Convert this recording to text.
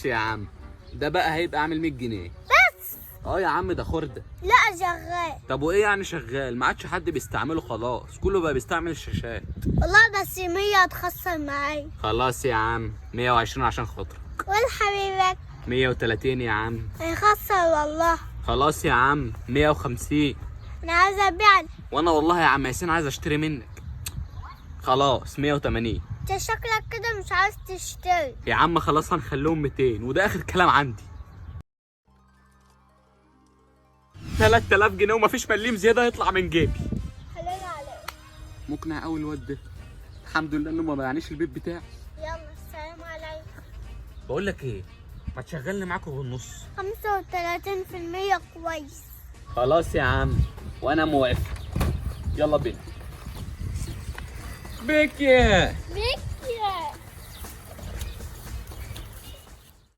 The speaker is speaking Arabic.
يا عم ده بقى هيبقى عامل 100 جنيه بس. اه يا عم ده خردة. لا شغال. طب وايه يعني شغال؟ ما عادش حد بيستعمله خلاص، كله بقى بيستعمل الشاشات. والله بس 100 هتخسر معايا. خلاص يا عم 120 عشان خاطرك. والحبيبك 130 يا عم. هيخسر والله. خلاص يا عم 150. انا عايزه ابيع. وانا والله يا عم ياسين عايز اشتري منك. خلاص 180. انت شكلك كده مش عايز تشتري. يا عم خلاص هنخليهم 200 وده اخر كلام عندي. 3000 جنيه ومفيش مليم زياده يطلع من جيبي. حلال عليك. مقنع قوي الواد ده. الحمد لله انه ما باعنيش البيت بتاعي. يلا السلام عليكم. بقول لك ايه، ما تشغلني معاكم بالنص. 35% كويس. خلاص يا عم وانا موافق. يلا بينا. بيكي بيك